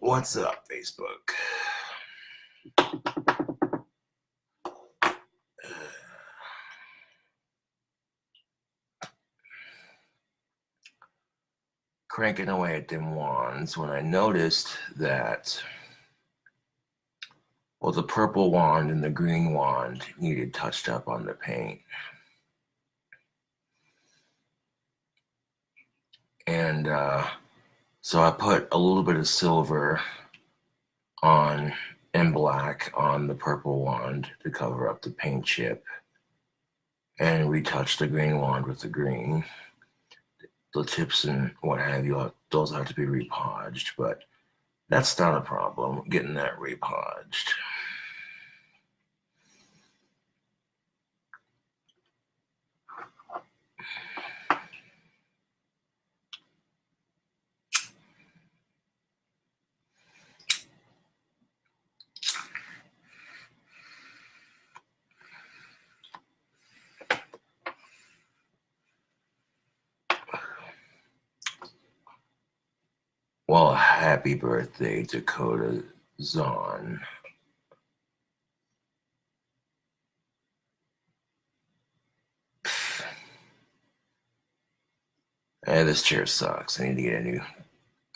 What's up, Facebook? Cranking away at them wands when I noticed that, well, the purple wand and the green wand needed touched up on the paint. And so I put a little bit of silver on and black on the purple wand to cover up the paint chip. And retouched the green wand with the green. The tips and what have you, those have to be repodged, but that's not a problem, getting that repodged. Well, happy birthday, Dakota Zahn. This chair sucks. I need to get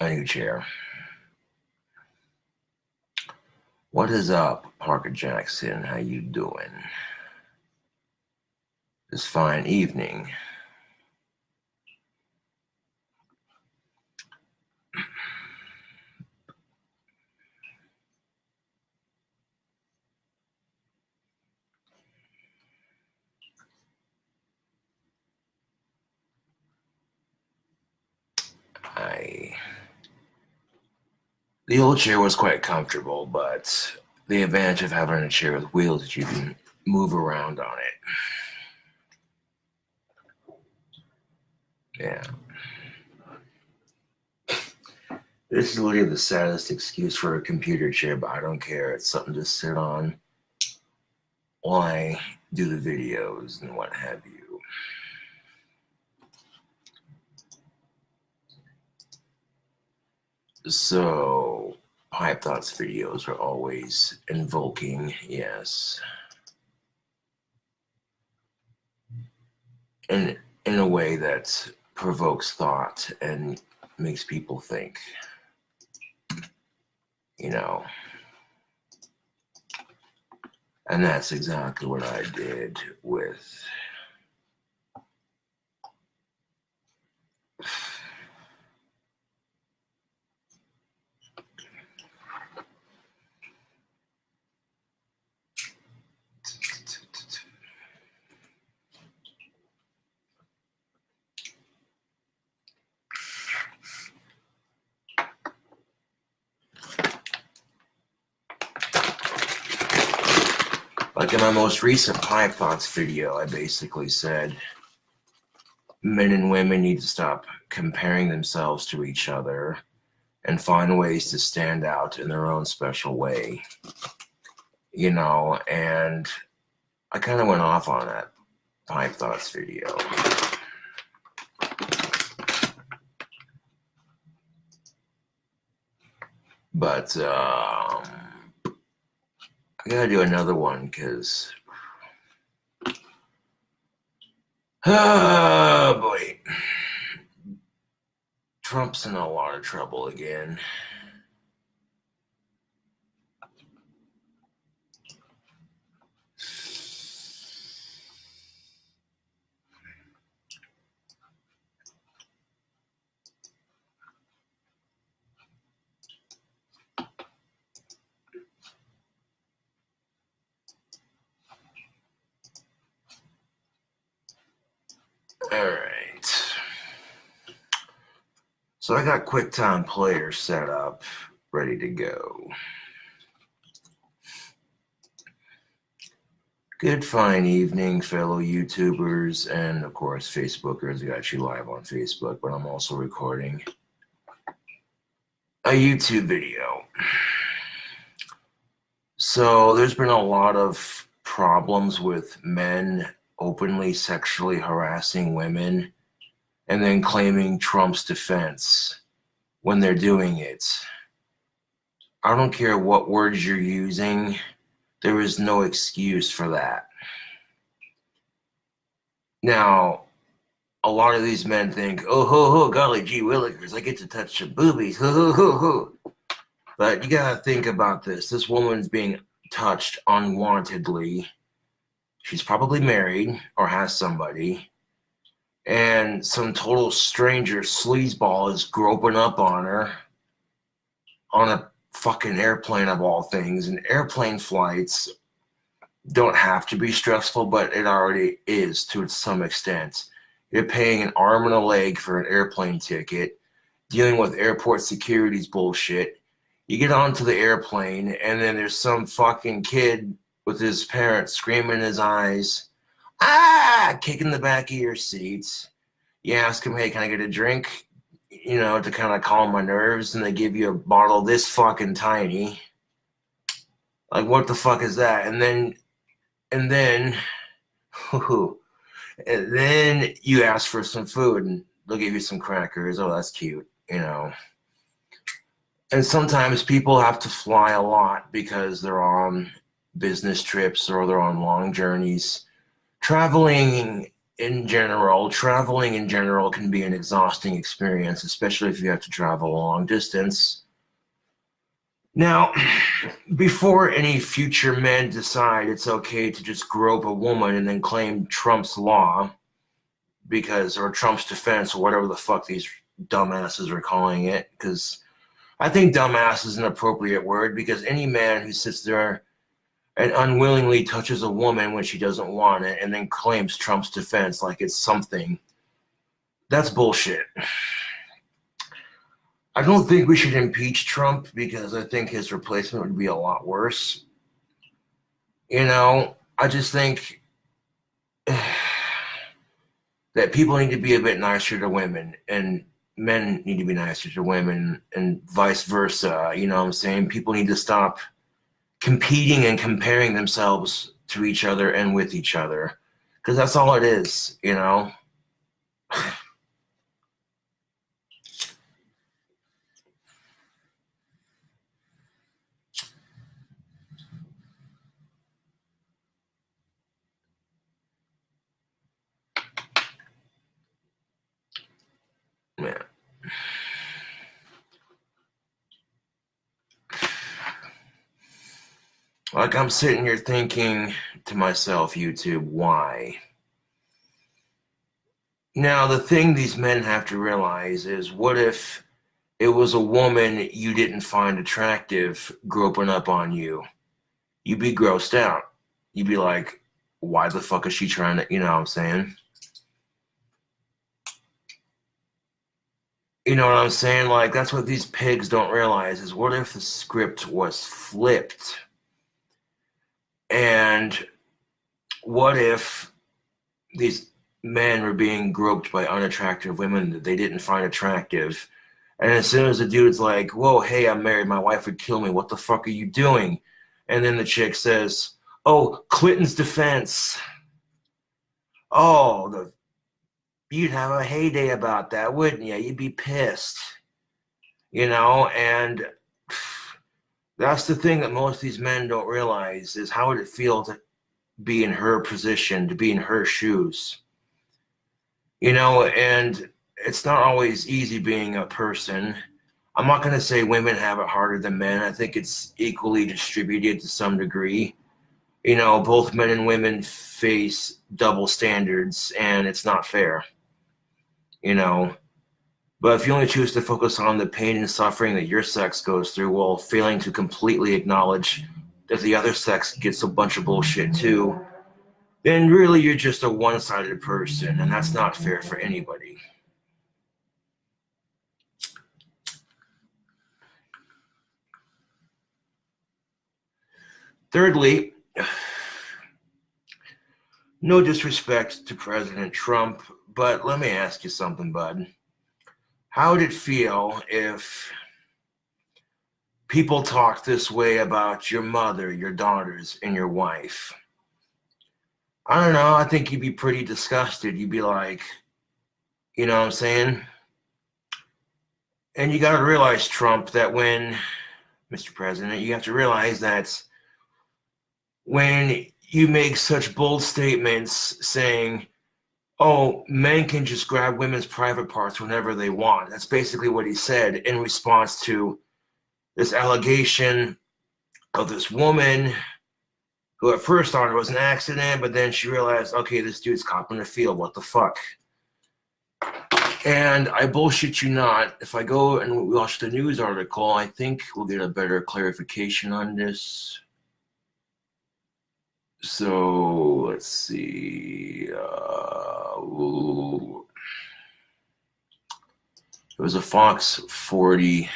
a new chair. What is up, Parker Jackson? How you doing? This fine evening. The old chair was quite comfortable, but the advantage of having a chair with wheels is you can move around on it. Yeah. This is literally the saddest excuse for a computer chair, but I don't care. It's something to sit on while I do the videos and what have you. So, Pipe Thoughts videos are always invoking, yes. And in a way that provokes thought and makes people think, you know. And that's exactly what I did with like in my most recent Pipe Thoughts video, I basically said men and women need to stop comparing themselves to each other and find ways to stand out in their own special way, you know, and I kind of went off on that Pipe Thoughts video. But I gotta do another one because, oh boy, Trump's in a lot of trouble again. All right. So I got QuickTime Player set up, ready to go. Good fine evening, fellow YouTubers, and of course Facebookers. I got you live on Facebook, but I'm also recording a YouTube video. So there's been a lot of problems with men openly sexually harassing women and then claiming Trump's defense when they're doing it. I don't care what words you're using, there is no excuse for that. Now, a lot of these men think, oh, ho, ho, golly gee willikers, I get to touch your boobies, ho, ho, ho, ho. But you gotta think about this. This woman's being touched unwantedly. She's probably married or has somebody. And some total stranger sleazeball is groping up on her on a fucking airplane of all things. And airplane flights don't have to be stressful, but it already is to some extent. You're paying an arm and a leg for an airplane ticket, dealing with airport security's bullshit. You get onto the airplane, and then there's some fucking kid with his parents screaming in his eyes, kicking the back of your seats. You ask him, hey, can I get a drink? You know, to kind of calm my nerves, and they give you a bottle this fucking tiny. Like, what the fuck is that? And then and then you ask for some food, and they'll give you some crackers. Oh, that's cute, you know. And sometimes people have to fly a lot because they're on business trips or they're on long journeys. Traveling in general can be an exhausting experience, especially if you have to travel a long distance. Now, before any future men decide it's okay to just grope a woman and then claim Trump's law, or Trump's defense, or whatever the fuck these dumbasses are calling it, because I think dumbass is an appropriate word, because any man who sits there and unwillingly touches a woman when she doesn't want it and then claims Trump's defense like it's something, that's bullshit. I don't think we should impeach Trump, because I think his replacement would be a lot worse. You know, I just think that people need to be a bit nicer to women, and men need to be nicer to women, and vice versa. You know what I'm saying? People need to stop competing and comparing themselves to each other and with each other, because that's all it is, you know? Man. Like, I'm sitting here thinking to myself, YouTube, why? Now, the thing these men have to realize is, what if it was a woman you didn't find attractive groping up on you? You'd be grossed out. You'd be like, why the fuck is she trying to, you know what I'm saying? You know what I'm saying? Like, that's what these pigs don't realize, is what if the script was flipped? And what if these men were being groped by unattractive women that they didn't find attractive? And as soon as the dude's like, whoa, hey, I'm married, my wife would kill me, what the fuck are you doing? And then the chick says, oh, Clinton's defense. Oh, you'd have a heyday about that, wouldn't you? You'd be pissed. You know, and that's the thing that most of these men don't realize, is how would it feel to be in her position, to be in her shoes? You know, and it's not always easy being a person. I'm not going to say women have it harder than men. I think it's equally distributed to some degree. You know, both men and women face double standards, and it's not fair. You know, but if you only choose to focus on the pain and suffering that your sex goes through, while failing to completely acknowledge that the other sex gets a bunch of bullshit too, then really you're just a one-sided person, and that's not fair for anybody. Thirdly, no disrespect to President Trump, but let me ask you something, bud. How would it feel if people talked this way about your mother, your daughters, and your wife? I don't know. I think you'd be pretty disgusted. You'd be like, you know what I'm saying? And you got to realize, Trump, that when Mr. President, you have to realize that when you make such bold statements saying, oh, men can just grab women's private parts whenever they want. That's basically what he said in response to this allegation of this woman who at first thought it was an accident, but then she realized, okay, this dude's copping the field. What the fuck? And I bullshit you not, if I go and watch the news article, I think we'll get a better clarification on this. So let's see. It was a Fox 40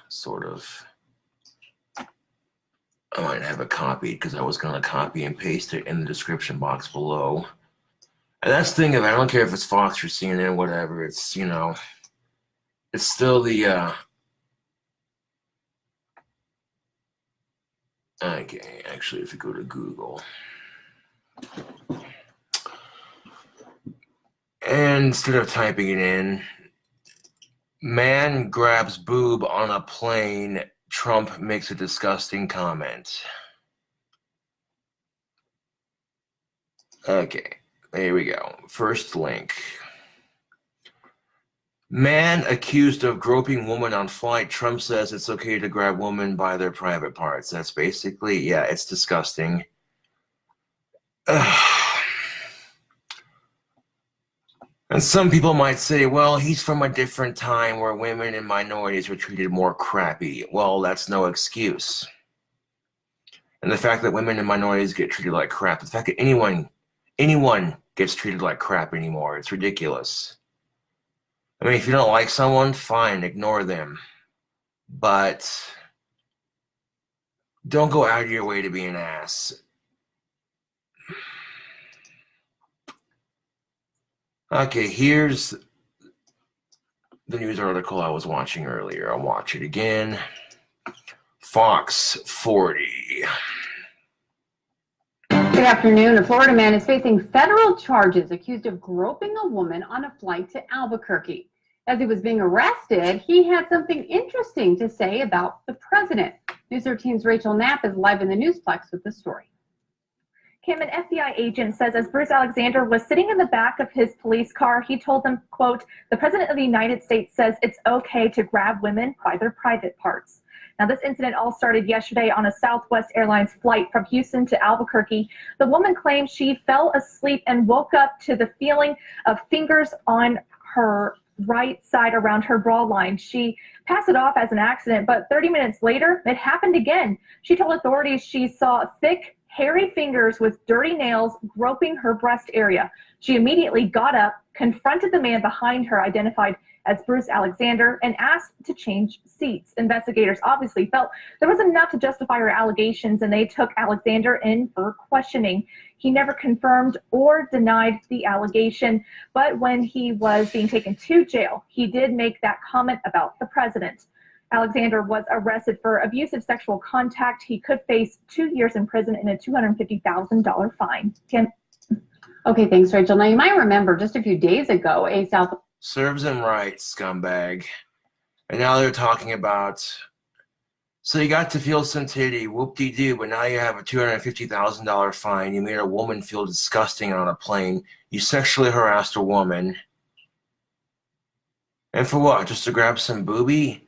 sort of. I might have a copy because I was going to copy and paste it in the description box below. And that's the thing of it. I don't care if it's Fox or CNN, whatever. It's, you know, it's still the okay, actually, if you go to Google and instead of typing it in, man grabs boob on a plane, Trump makes a disgusting comment. Okay, there we go. First link. Man accused of groping woman on flight. Trump says it's okay to grab women by their private parts. That's basically, yeah, it's disgusting. And some people might say, well, he's from a different time where women and minorities were treated more crappy. Well, that's no excuse. And the fact that women and minorities get treated like crap, the fact that anyone gets treated like crap anymore, it's ridiculous. I mean, if you don't like someone, fine, ignore them. But don't go out of your way to be an ass. Okay, here's the news article I was watching earlier. I'll watch it again. Fox 40. Good afternoon. A Florida man is facing federal charges accused of groping a woman on a flight to Albuquerque. As he was being arrested, he had something interesting to say about the president. News 13's Rachel Knapp is live in the Newsplex with the story. Kim, an FBI agent says as Bruce Alexander was sitting in the back of his police car, he told them, quote, the president of the United States says it's okay to grab women by their private parts. Now, this incident all started yesterday on a Southwest Airlines flight from Houston to Albuquerque. The woman claims she fell asleep and woke up to the feeling of fingers on her right side around her bra line. She passed it off as an accident, but 30 minutes later, it happened again. She told authorities she saw thick, hairy fingers with dirty nails groping her breast area. She immediately got up, confronted the man behind her, identified as Bruce Alexander, and asked to change seats. Investigators obviously felt there was enough to justify her allegations, and they took Alexander in for questioning. He never confirmed or denied the allegation, but when he was being taken to jail, he did make that comment about the president. Alexander was arrested for abusive sexual contact. He could face 2 years in prison and a $250,000 fine. Kim? Okay, thanks, Rachel. Now, you might remember just a few days ago, a South... Serves him right, scumbag. And now they're talking about, so you got to feel some titty, whoop-de-doo, but now you have a $250,000 fine. You made a woman feel disgusting on a plane. You sexually harassed a woman. And for what? Just to grab some boobie?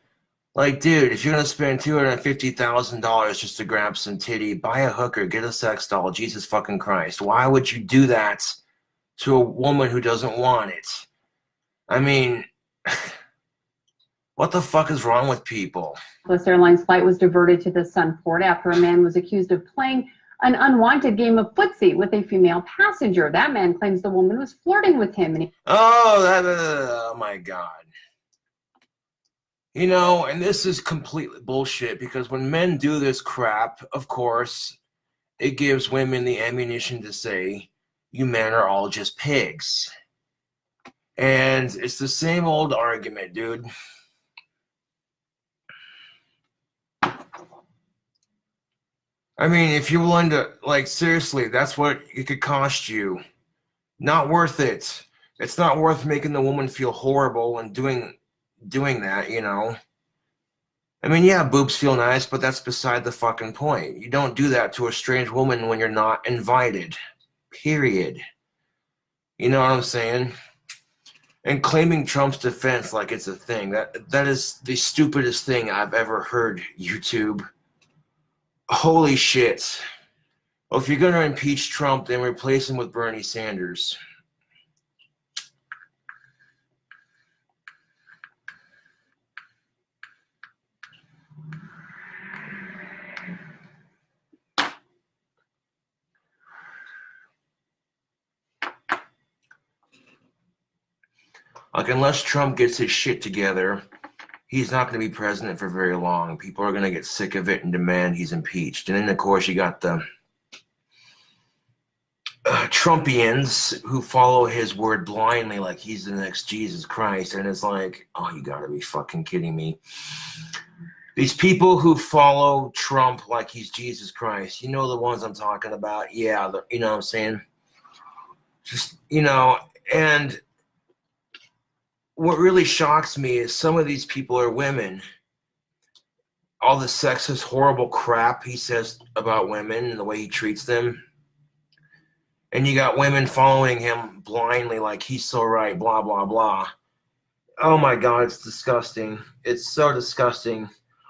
Like, dude, if you're going to spend $250,000 just to grab some titty, buy a hooker, get a sex doll, Jesus fucking Christ. Why would you do that to a woman who doesn't want it? I mean, what the fuck is wrong with people? Southwest Airlines flight was diverted to the Sun Port after a man was accused of playing an unwanted game of footsie with a female passenger. That man claims the woman was flirting with him. And oh my God. You know, and this is completely bullshit because when men do this crap, of course, it gives women the ammunition to say, you men are all just pigs. And it's the same old argument, dude. I mean, if you're willing to, like, seriously, that's what it could cost you. Not worth it. It's not worth making the woman feel horrible and doing that, you know. I mean, yeah, boobs feel nice, but that's beside the fucking point. You don't do that to a strange woman when you're not invited. Period. You know what I'm saying? And claiming Trump's defense like it's a thing. That is the stupidest thing I've ever heard, YouTube. Holy shit. Well, if you're going to impeach Trump, then replace him with Bernie Sanders. Like, unless Trump gets his shit together, he's not going to be president for very long. People are going to get sick of it and demand he's impeached. And then, of course, you got the Trumpians who follow his word blindly like he's the next Jesus Christ. And it's like, oh, you got to be fucking kidding me. These people who follow Trump like he's Jesus Christ, you know the ones I'm talking about? Yeah, you know what I'm saying? Just, and what really shocks me is some of these people are women. All the sexist, horrible crap he says about women and the way he treats them. And you got women following him blindly like he's so right, blah, blah, blah. Oh my God, it's disgusting. It's so disgusting.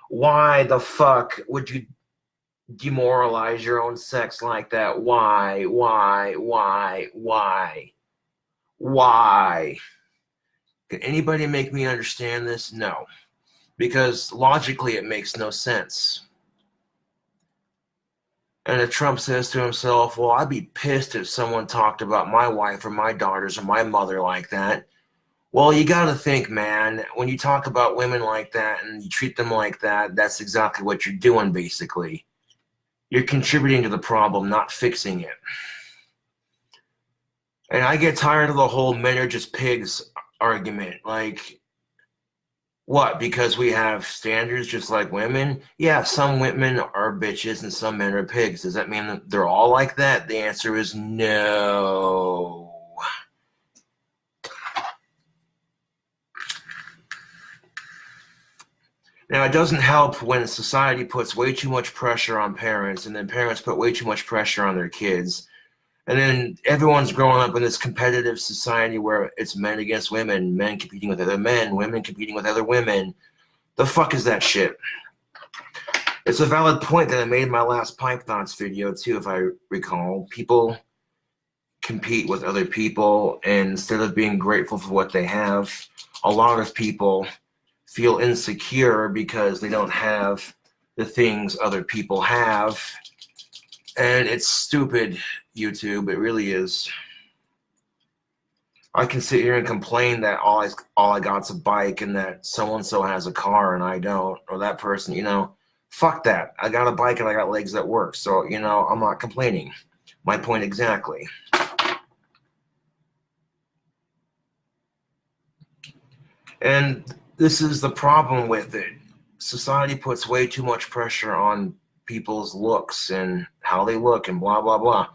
Why the fuck would you demoralize your own sex like that? Why? Can anybody make me understand this? No. Because logically it makes no sense. And if Trump says to himself, well, I'd be pissed if someone talked about my wife or my daughters or my mother like that. Well, you got to think, man, when you talk about women like that and you treat them like that, that's exactly what you're doing, basically. You're contributing to the problem, not fixing it. And I get tired of the whole men are just pigs argument. Like, what? Because we have standards just like women? Yeah, some women are bitches and some men are pigs. Does that mean that they're all like that? The answer is no. Now, it doesn't help when society puts way too much pressure on parents, and then parents put way too much pressure on their kids. And then everyone's growing up in this competitive society where it's men against women, men competing with other men, women competing with other women. The fuck is that shit? It's a valid point that I made in my last Pipe Thoughts video, too, if I recall. People compete with other people, and instead of being grateful for what they have, a lot of people feel insecure because they don't have the things other people have. And it's stupid, YouTube. It really is. I can sit here and complain that all I got's a bike and that so-and-so has a car and I don't, or that person, fuck that. I got a bike and I got legs that work. So, I'm not complaining. My point exactly. And this is the problem with it. Society puts way too much pressure on people's looks and how they look and blah, blah, blah.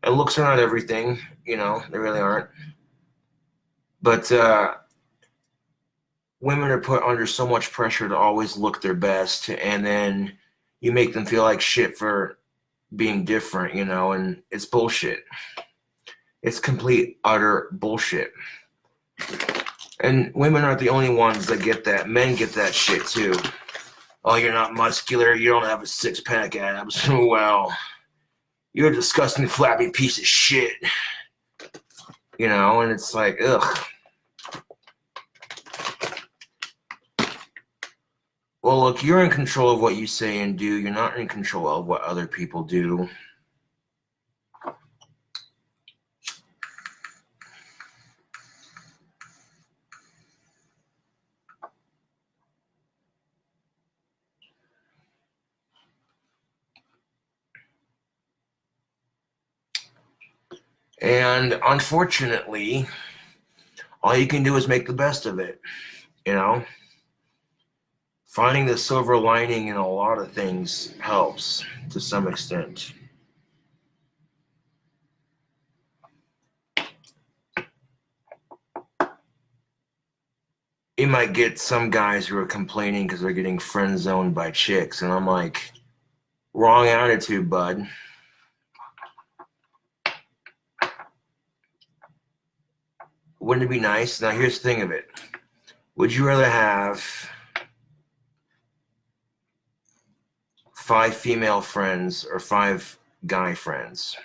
And looks are not everything, they really aren't. But women are put under so much pressure to always look their best, and then you make them feel like shit for being different, and it's bullshit. It's complete, utter bullshit. And women aren't the only ones that get that. Men get that shit too. Oh, you're not muscular. You don't have a six-pack abs. Well, you're a disgusting, flabby piece of shit. And it's like, ugh. Well, look, you're in control of what you say and do. You're not in control of what other people do. And unfortunately, all you can do is make the best of it, Finding the silver lining in a lot of things helps to some extent. you might get some guys who are complaining because they're getting friend zoned by chicks, and I'm like, wrong attitude, bud. Wouldn't it be nice? Now, here's the thing of it. Would you rather have 5 female friends or 5 guy friends?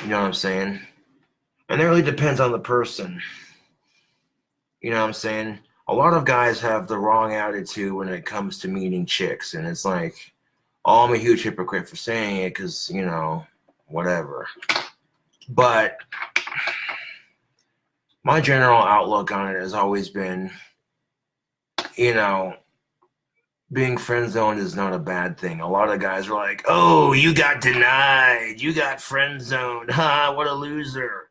You know what I'm saying? And it really depends on the person. You know what I'm saying? A lot of guys have the wrong attitude when it comes to meeting chicks. And it's like, oh, I'm a huge hypocrite for saying it because, you know, whatever. But my general outlook on it has always been, you know, being friend zoned is not a bad thing. A lot of guys are like, oh, you got denied. You got friend zoned. Ha, what a loser.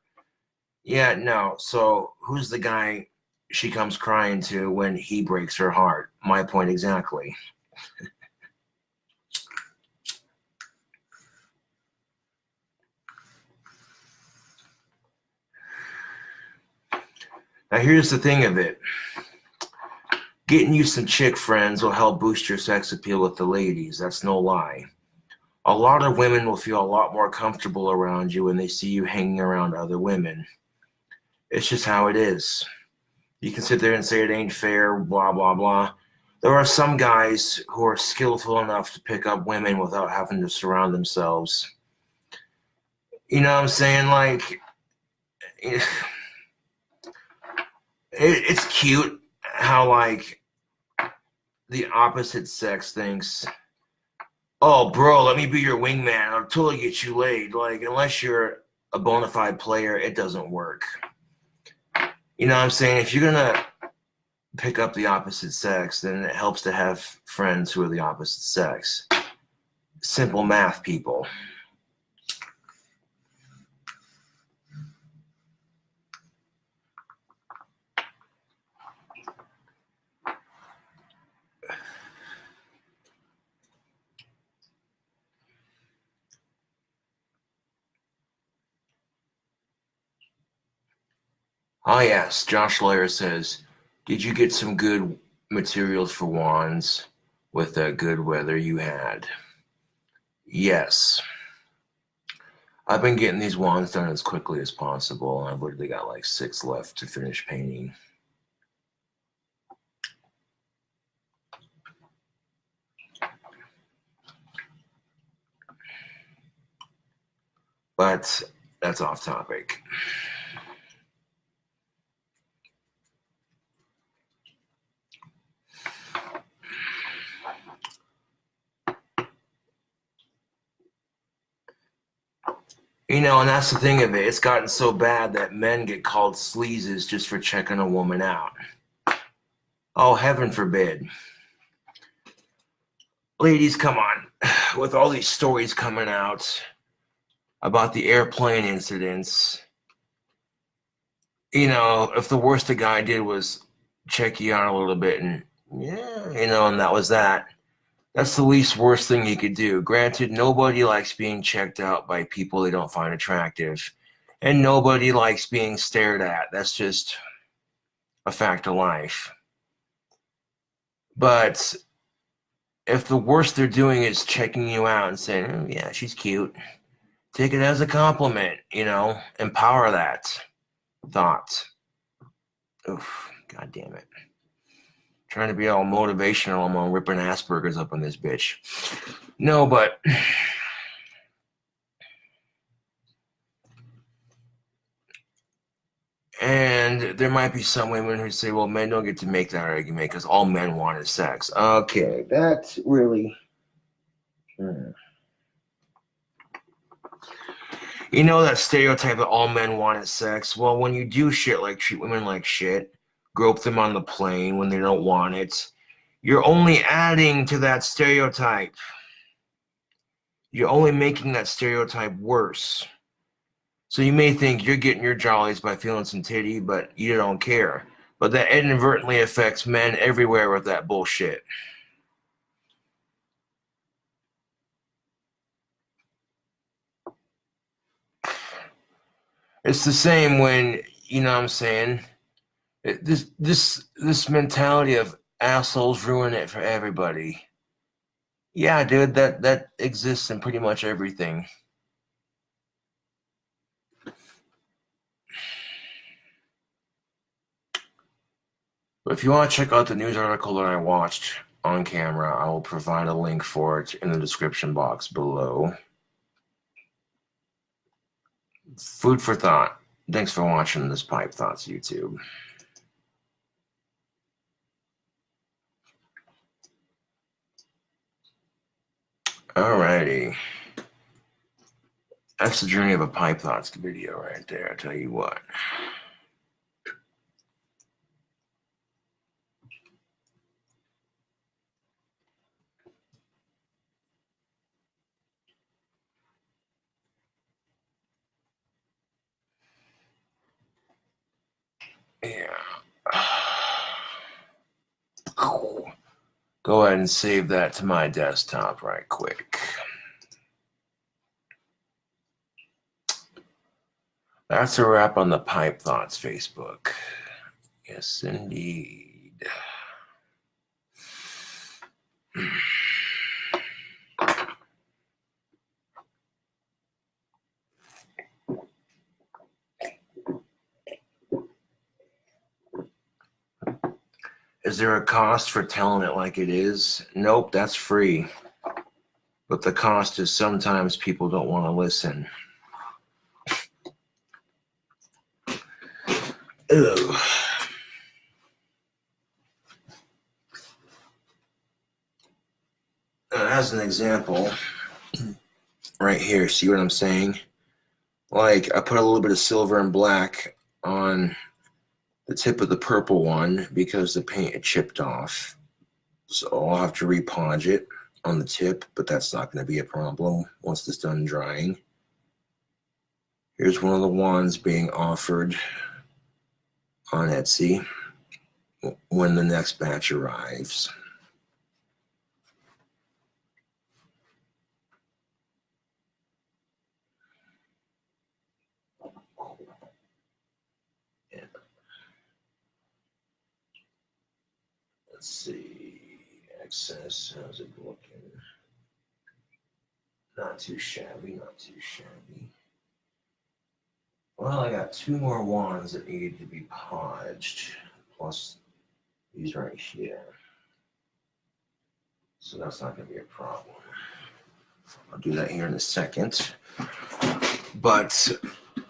Yeah, no. So who's the guy she comes crying to when he breaks her heart? My point exactly. Now, here's the thing of it. Getting you some chick friends will help boost your sex appeal with the ladies. That's no lie. A lot of women will feel a lot more comfortable around you when they see you hanging around other women. It's just how it is. You can sit there and say it ain't fair, blah, blah, blah. There are some guys who are skillful enough to pick up women without having to surround themselves. You know what I'm saying? Like, it's cute how, like, the opposite sex thinks, oh, bro, let me be your wingman. I'll totally get you laid. Like, unless you're a bona fide player, it doesn't work. You know what I'm saying? If you're going to pick up the opposite sex, then it helps to have friends who are the opposite sex. Simple math, people. Oh, yes. Josh Lair says, did you get some good materials for wands with the good weather you had? Yes. I've been getting these wands done as quickly as possible. I've literally got like 6 left to finish painting. But that's off topic. You know, and that's the thing of it. It's gotten so bad that men get called sleazes just for checking a woman out. Oh, heaven forbid. Ladies, come on. With all these stories coming out about the airplane incidents, you know, if the worst a guy did was check you out a little bit and, yeah, you know, and that was that. That's the least worst thing you could do. Granted, nobody likes being checked out by people they don't find attractive. And nobody likes being stared at. That's just a fact of life. But if the worst they're doing is checking you out and saying, oh, yeah, she's cute, take it as a compliment, you know, empower that thought. Oof, God damn it. Trying to be all motivational, I'm on ripping Asperger's up on this bitch. No, but and there might be some women who say, well, men don't get to make that argument because all men want is sex. Okay, that's really... You know that stereotype that all men want is sex? Well, when you do shit like treat women like shit, grope them on the plane when they don't want it, you're only adding to that stereotype. You're only making that stereotype worse. So you may think you're getting your jollies by feeling some titty, but you don't care. But that inadvertently affects men everywhere with that bullshit. It's the same when, you know what I'm saying, This mentality of assholes ruin it for everybody. Yeah, dude, that exists in pretty much everything. But if you want to check out the news article that I watched on camera, I will provide a link for it in the description box below. Food for thought. Thanks for watching this Pipe Thoughts YouTube. Alrighty. That's the journey of a Pipe Thoughts video right there, I tell you what. Yeah. Go ahead and save that to my desktop right quick. That's a wrap on the Pipe Thoughts Facebook. Yes, indeed. Is there a cost for telling it like it is? Nope, that's free. But the cost is sometimes people don't want to listen. Ew. As an example, right here, see what I'm saying? Like, I put a little bit of silver and black on the tip of the purple one because the paint had chipped off. So I'll have to repolish it on the tip, but that's not going to be a problem once it's done drying. Here's one of the wands being offered on Etsy when the next batch arrives. Yeah. Let's see, excess, how's it looking? Not too shabby, not too shabby. Well, I got two more wands that needed to be polished, plus these right here. So that's not going to be a problem. I'll do that here in a second. But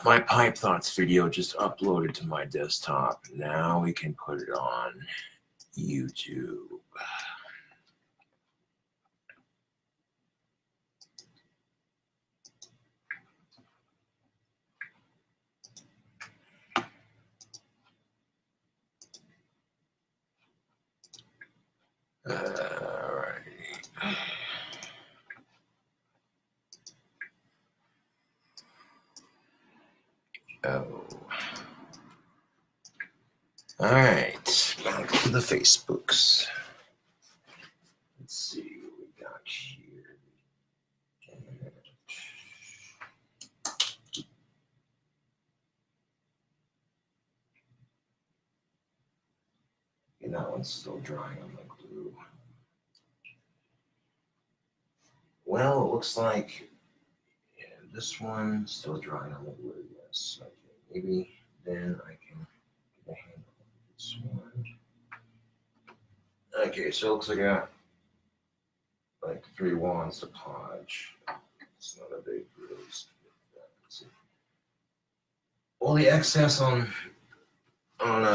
my Pipe Thoughts video just uploaded to my desktop. Now we can put it on YouTube. Alrighty. Oh. Alright, back to the Facebooks. Let's see what we got here. And that one's still drying on the glue. Well, it looks like this one's still drying on the glue, yes. Okay, maybe then I can get a handle on this one. Okay, so it looks like I got like 3 wands to polish. It's not a big bruise. Well, the excess on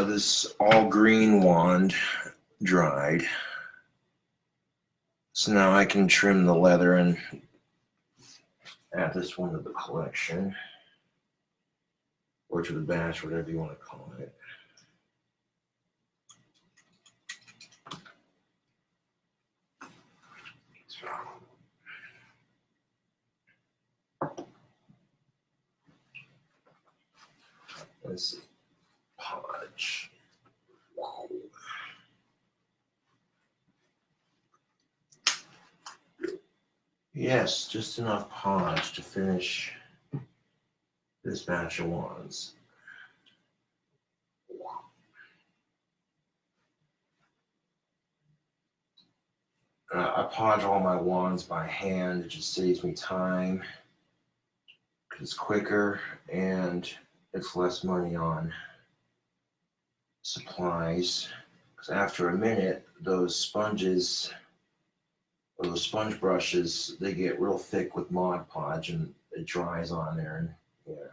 this all green wand dried. So now I can trim the leather and add this one to the collection. Or to the batch, whatever you want to call it. Let's see. Polish. Whoa. Yes, just enough polish to finish this batch of wands. I podge all my wands by hand. It just saves me time. It's quicker and it's less money on supplies. Because after a minute, those sponges, or those sponge brushes, they get real thick with Mod Podge and it dries on there. And yeah.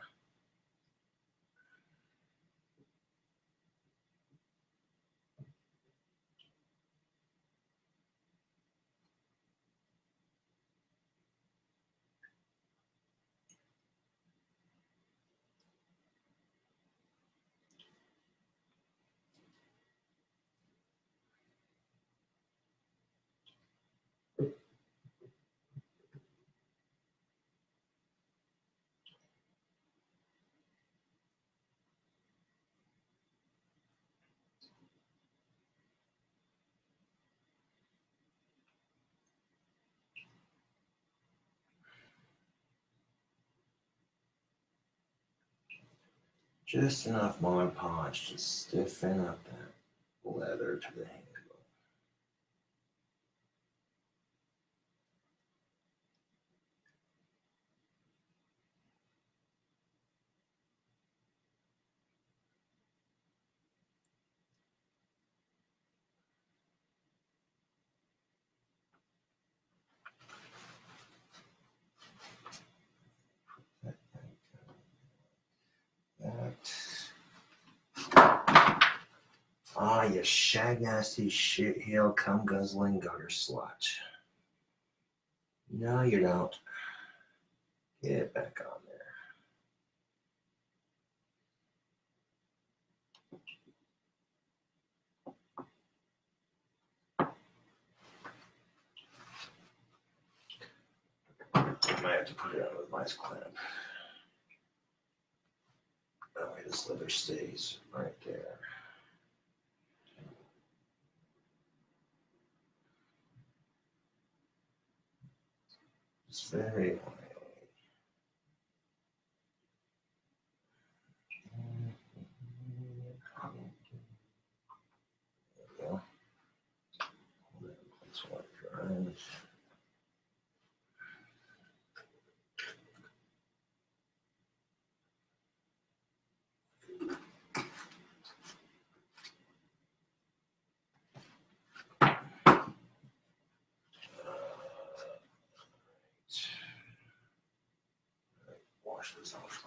Just enough Mod Podge to stiffen up that leather to the handle. Ah, you shag nasty shit heel cum guzzling gutter slut. No, you don't. Get back on there. I might have to put it on with vice clamp. That way this leather stays right there. It's very oily. There we go. Hold it in place while it dries. Wash this off.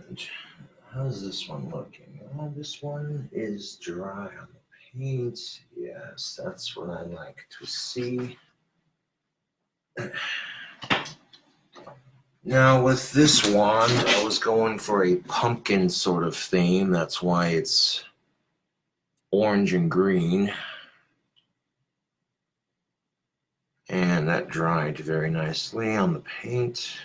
And how's this one looking? Oh, this one is dry on the paint. Yes, that's what I like to see. Now with this wand, I was going for a pumpkin sort of theme. That's why it's orange and green. And that dried very nicely on the paint.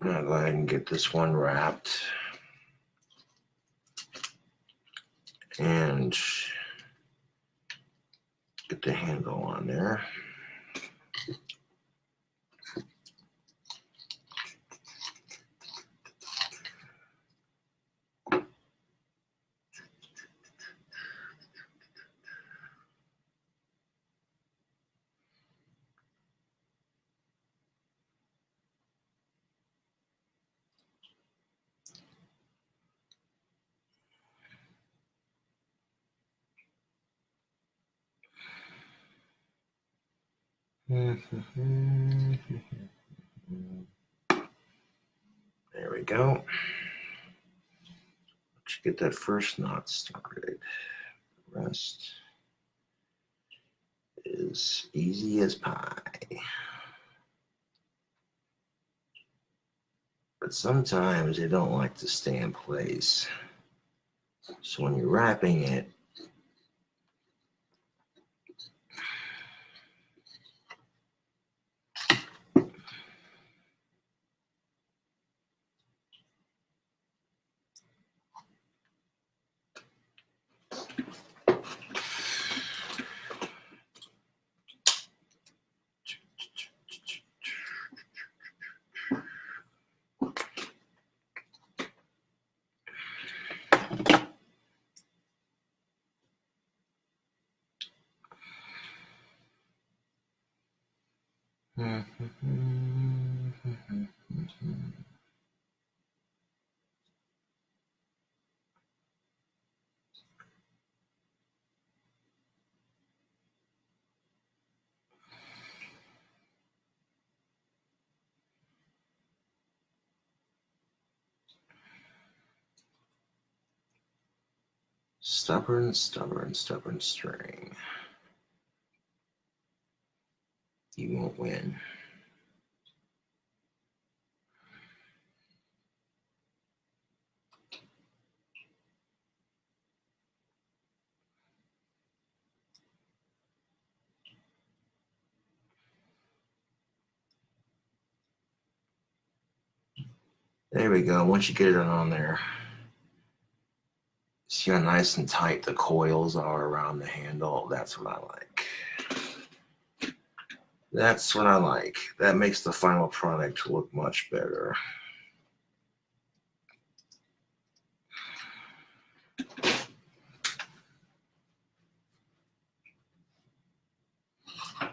Now go ahead and get this one wrapped. And get the handle on there. There we go. Let's get that first knot started. The rest is easy as pie. But sometimes they don't like to stay in place. So when you're wrapping it, stubborn string. You won't win. There we go. Once you get it on there, see how nice and tight the coils are around the handle? That's what I like. That's what I like. That makes the final product look much better.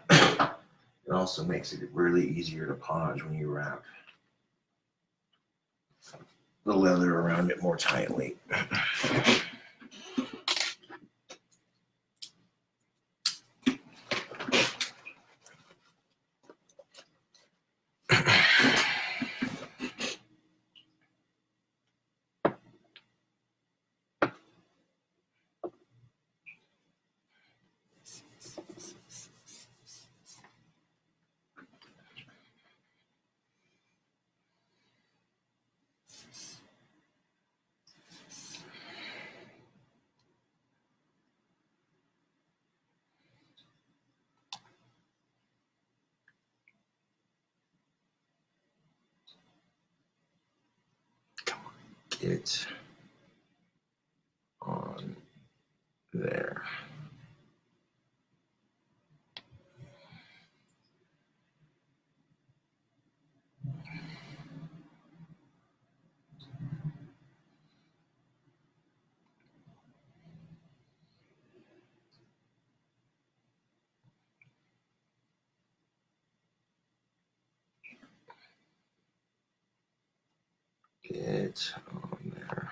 It also makes it really easier to podge when you wrap the leather around it more tightly. Get on there. Get on there.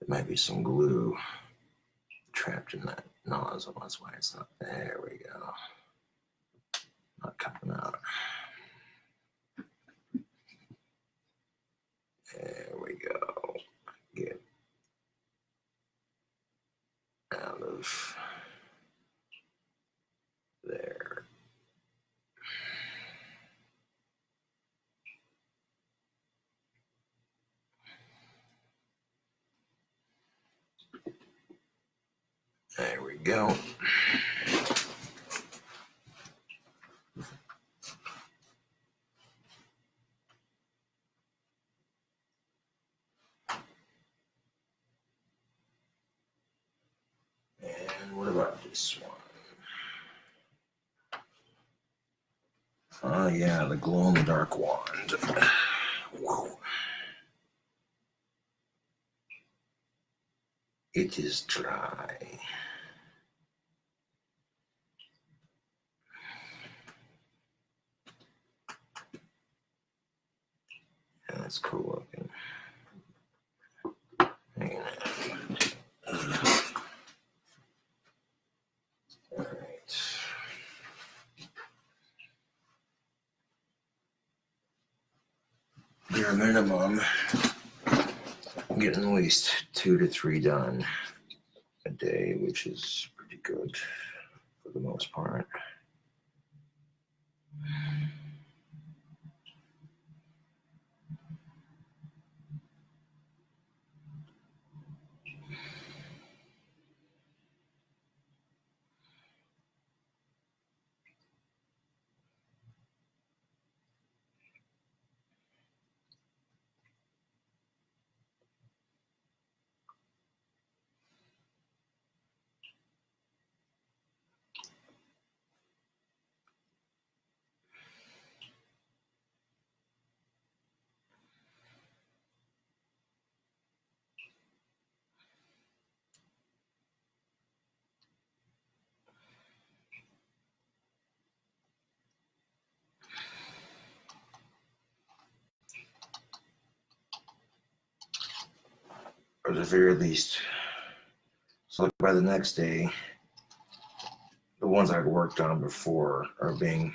There might be some glue trapped in that nozzle. That's why it's not. There we go. Not coming out. There we go. Get out of there. There we go. And what about this one? Oh yeah, the glow-in-the-dark wand. Whoa. It is dry. Yeah, that's cool looking. All right. Bare minimum, I'm getting at least 2 to 3 done a day, which is pretty good for the most part. Or at the very least, so by the next day, the ones I'd worked on before are being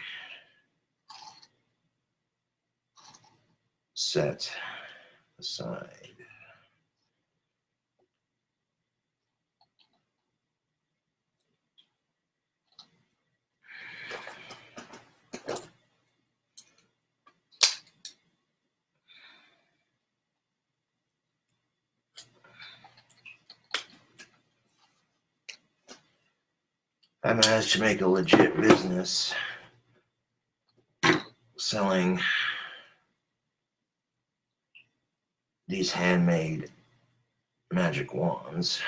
set aside. I managed to make a legit business selling these handmade magic wands.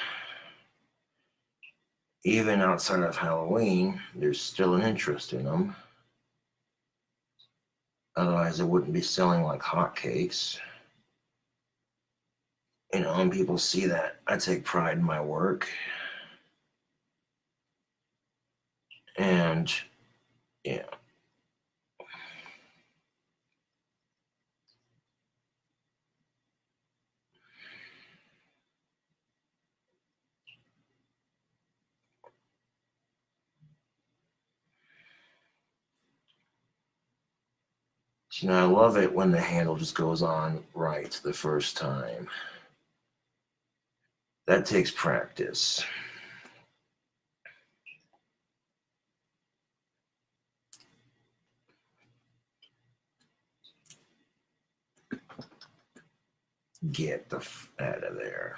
Even outside of Halloween, there's still an interest in them. Otherwise, it wouldn't be selling like hotcakes. You know, and people see that. I take pride in my work. And, yeah. You know, I love it when the handle just goes on right the first time. That takes practice. Get the f out of there.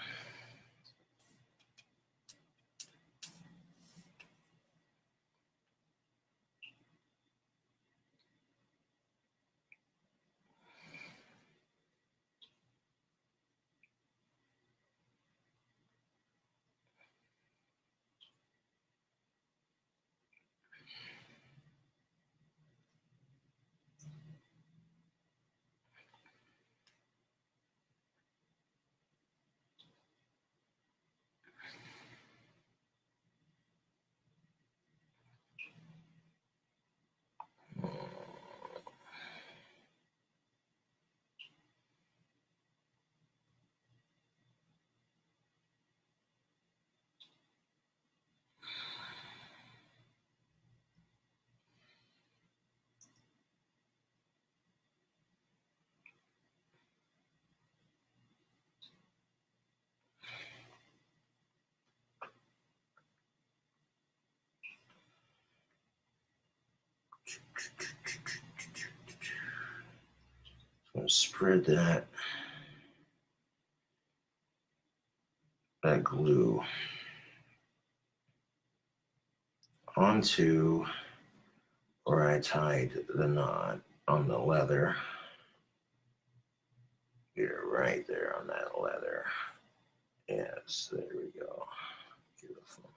I'm going to spread that glue onto where I tied the knot on the leather. Get it right there on that leather. Yes, there we go. Beautiful.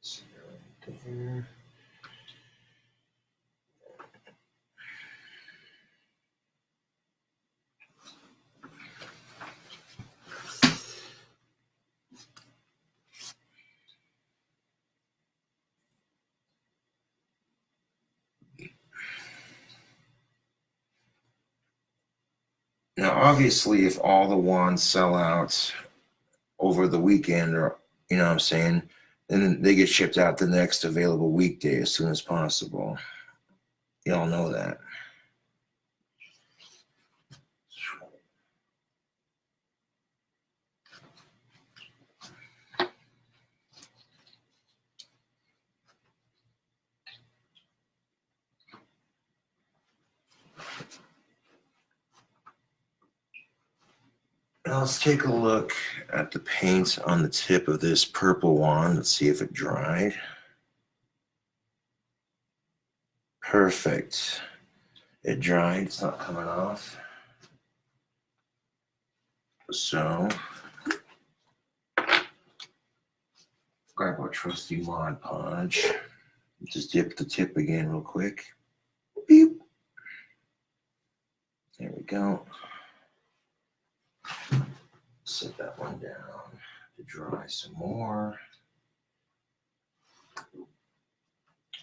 See right there. Now, obviously, if all the wands sell out over the weekend, or you know what I'm saying, then they get shipped out the next available weekday as soon as possible. Y'all know that. Now let's take a look at the paint on the tip of this purple wand. Let's see if it dried. Perfect. It dried. It's not coming off. So, grab our trusty Mod Podge. Just dip the tip again real quick. Beep. There we go. Set that one down to dry some more.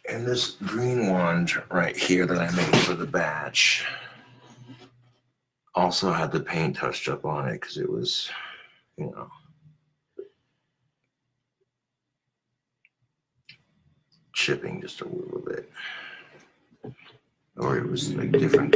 And this green wand right here that I made for the batch also had the paint touched up on it because it was, you know, chipping just a little bit. Or it was like different.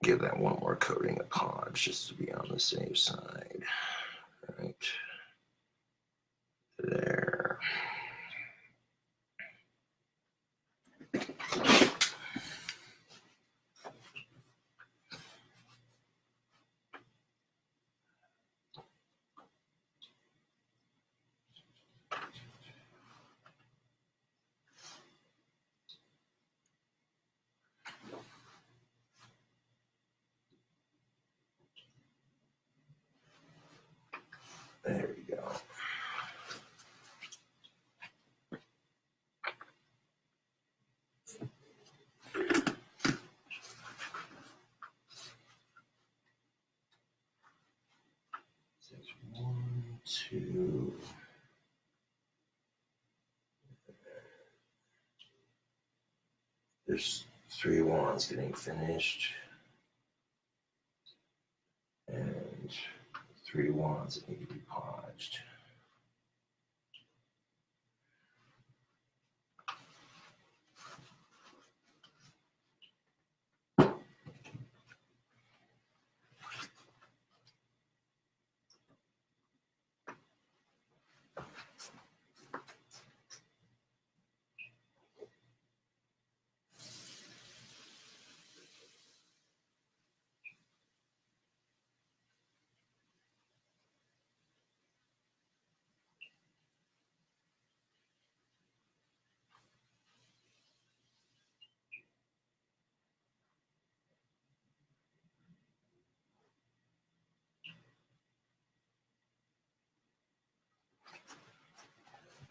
Give that one more coating of Podge just to be on the safe side. Right there. There we go. One, two. There's 3 wands getting finished. And 3 wands that need to be podged.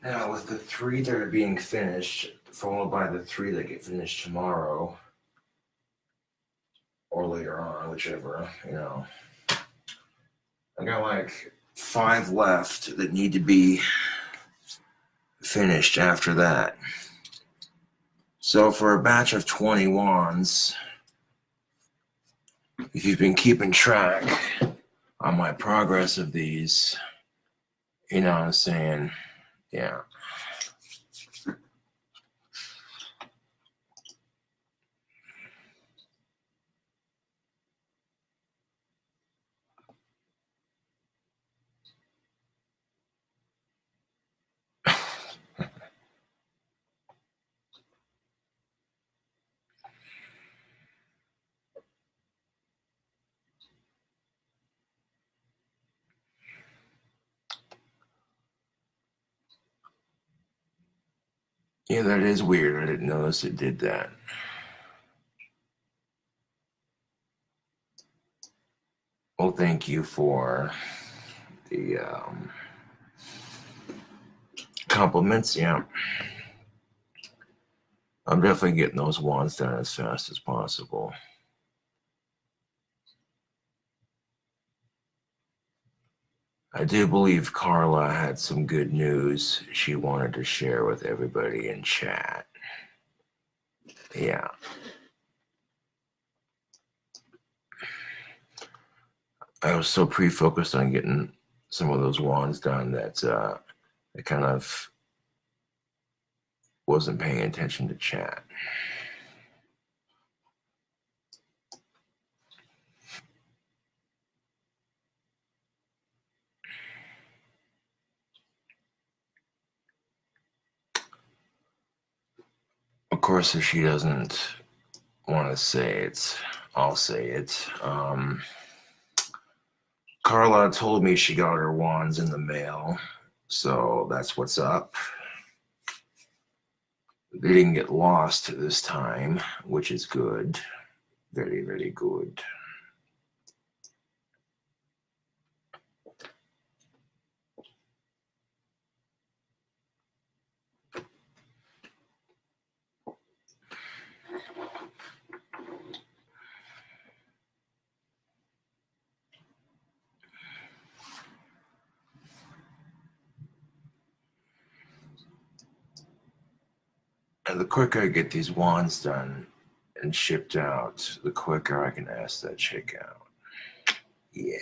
Now, with the 3 that are being finished, followed by the 3 that get finished tomorrow, or later on, whichever, you know, I got like 5 left that need to be finished after that. So for a batch of 20 wands, if you've been keeping track on my progress of these, you know what I'm saying? Yeah. Yeah, that is weird. I didn't notice it did that. Well, thank you for the compliments. Yeah, I'm definitely getting those wands done as fast as possible. I do believe Carla had some good news she wanted to share with everybody in chat. Yeah. I was so pre-focused on getting some of those wands done that I kind of wasn't paying attention to chat. Of course, if she doesn't want to say it, I'll say it. Carla told me she got her wands in the mail, so that's what's up. They didn't get lost this time, which is good. Very, very good. And the quicker I get these wands done and shipped out, the quicker I can ask that chick out. Yeah.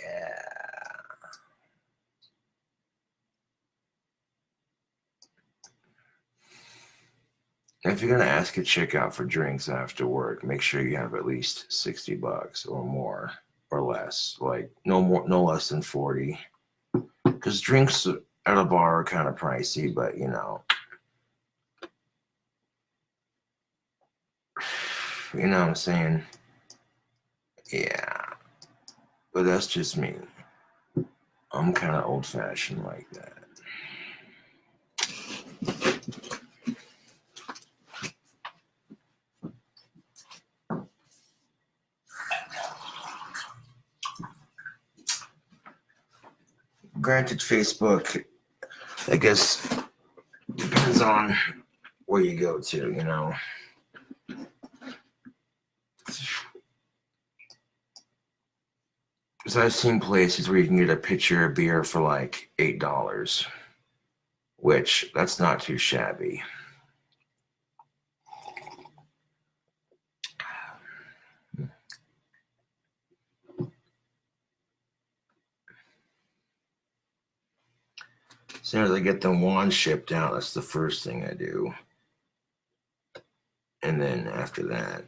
If you're gonna ask a chick out for drinks after work, make sure you have at least $60 or more or less. Like no less than 40. Because drinks at a bar are kind of pricey, but you know what I'm saying? Yeah. But that's just me. I'm kind of old-fashioned like that. Granted, Facebook, I guess, depends on where you go to, you know. Because I've seen places where you can get a pitcher of beer for like $8, which that's not too shabby. As soon as I get the wands shipped out, that's the first thing I do. And then after that,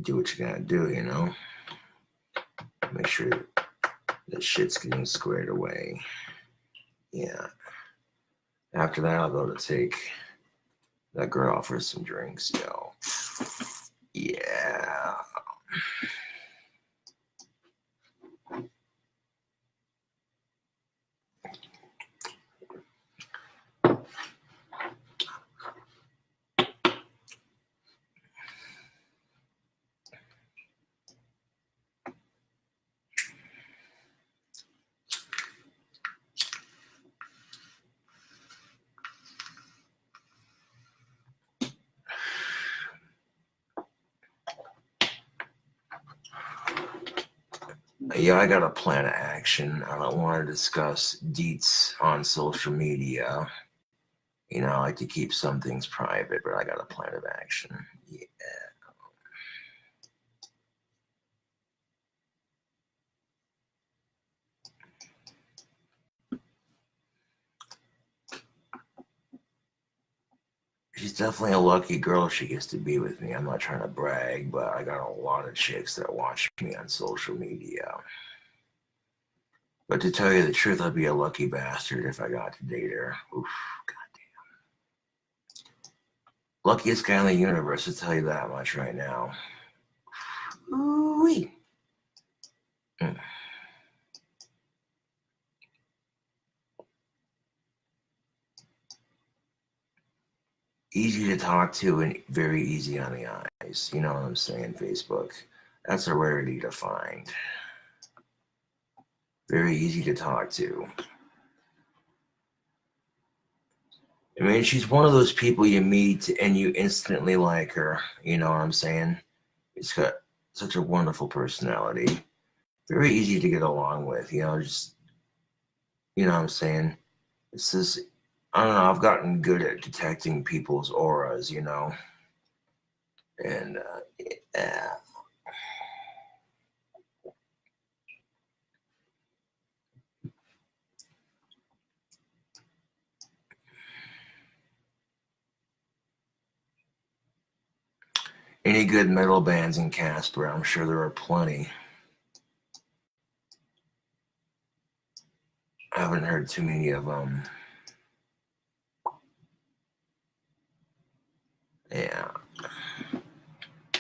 do what you gotta do, you know? Make sure that shit's getting squared away. Yeah. After that, I'll go to take that girl out for some drinks, yo. Yeah. Yeah, I got a plan of action. I don't want to discuss deets on social media. You know, I like to keep some things private, but I got a plan of action. Yeah. She's definitely a lucky girl if she gets to be with me. I'm not trying to brag, but I got a lot of chicks that watch me on social media. But to tell you the truth, I'd be a lucky bastard if I got to date her. Oof, goddamn. Luckiest guy in the universe, to tell you that much right now. Ooh-wee. Easy to talk to and very easy on the eyes. You know what I'm saying, Facebook? That's a rarity to find. Very easy to talk to. I mean, she's one of those people you meet and you instantly like her. You know what I'm saying? It's got such a wonderful personality. Very easy to get along with, you know, just You know what I'm saying? It's this, I don't know, I've gotten good at detecting people's auras, you know? And, yeah. Any good metal bands in Casper? I'm sure there are plenty. I haven't heard too many of them. Yeah.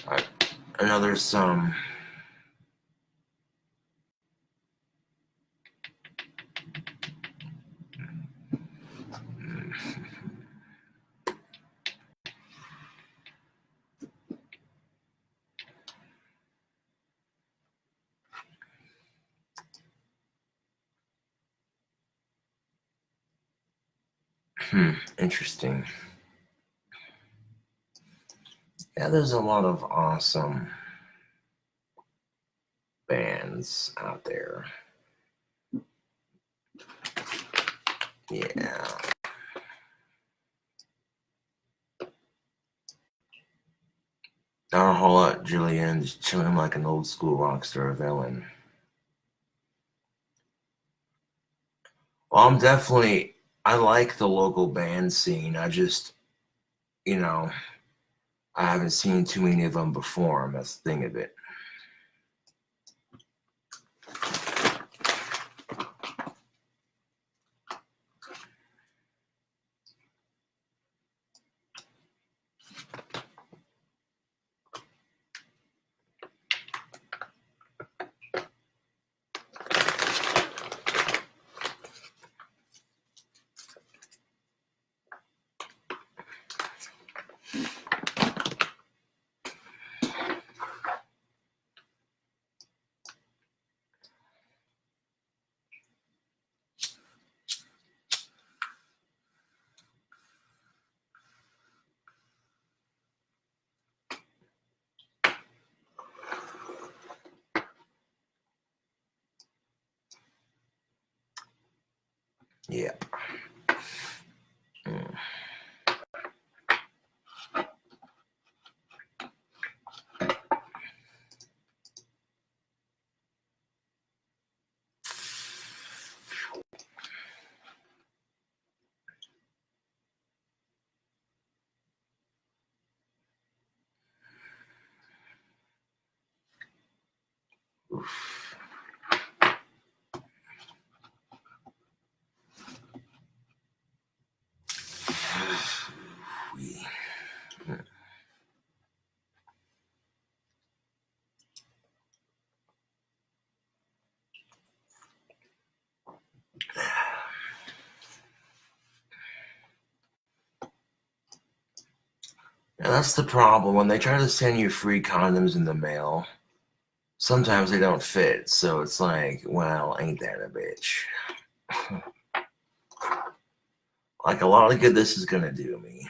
I know there's some. Interesting. Yeah, there's a lot of awesome bands out there. Yeah. Not a whole lot, Julian. Just chilling like an old school rock star villain. Well, I like the local band scene. I just, you know, I haven't seen too many of them perform. That's the thing of it. Yep. Oof. We. And that's the problem. When they try to send you free condoms in the mail, sometimes they don't fit. So it's like, well, ain't that a bitch? Like a lot of good this is going to do me.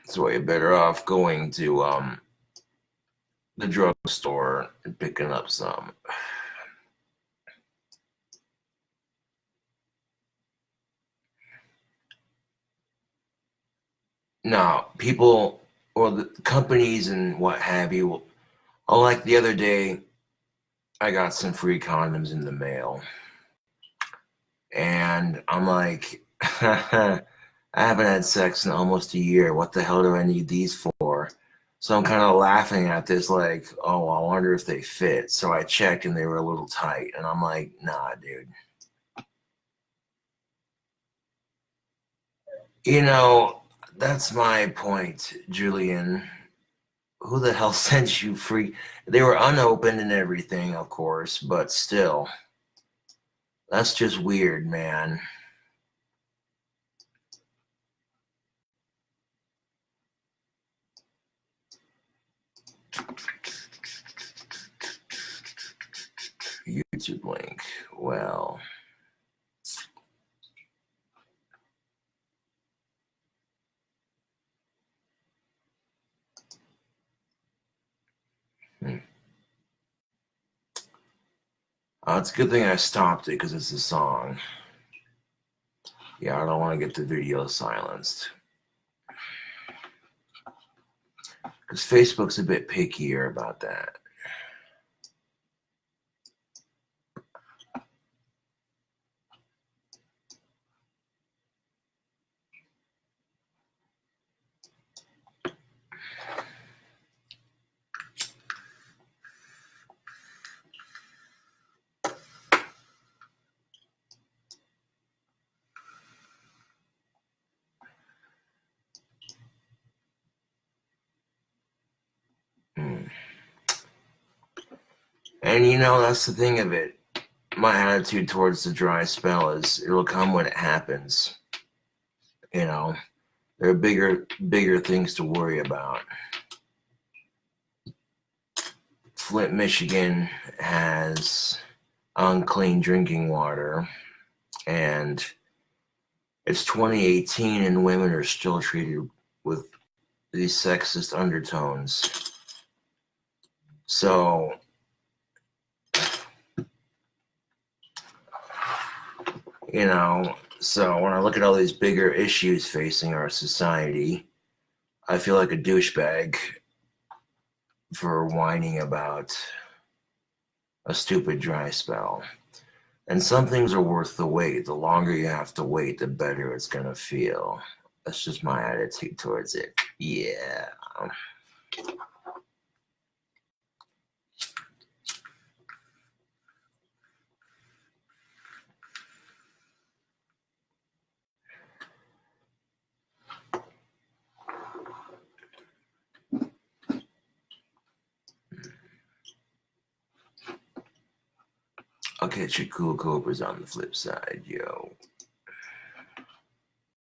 So you're better off going to the drugstore and picking up some. Now, people or the companies and what have you, like the other day, I got some free condoms in the mail. And I'm like, I haven't had sex in almost a year. What the hell do I need these for? So I'm kind of laughing at this, like, oh, I wonder if they fit. So I checked and they were a little tight. And I'm like, nah, dude. You know, that's my point, Julian. Who the hell sent you free? They were unopened and everything, of course, but still. That's just weird, man. to blink. Well, it's a good thing I stopped it because it's a song. Yeah, I don't want to get the video silenced. Because Facebook's a bit pickier about that. And you know, that's the thing of it. My attitude towards the dry spell is it'll come when it happens. You know, there are bigger things to worry about. Flint, Michigan has unclean drinking water, and it's 2018 and women are still treated with these sexist undertones. So, you know, so when I look at all these bigger issues facing our society, I feel like a douchebag for whining about a stupid dry spell. And some things are worth the wait. The longer you have to wait, the better it's gonna feel. That's just my attitude towards it. Yeah. I'll catch your cool cobras on the flip side, yo.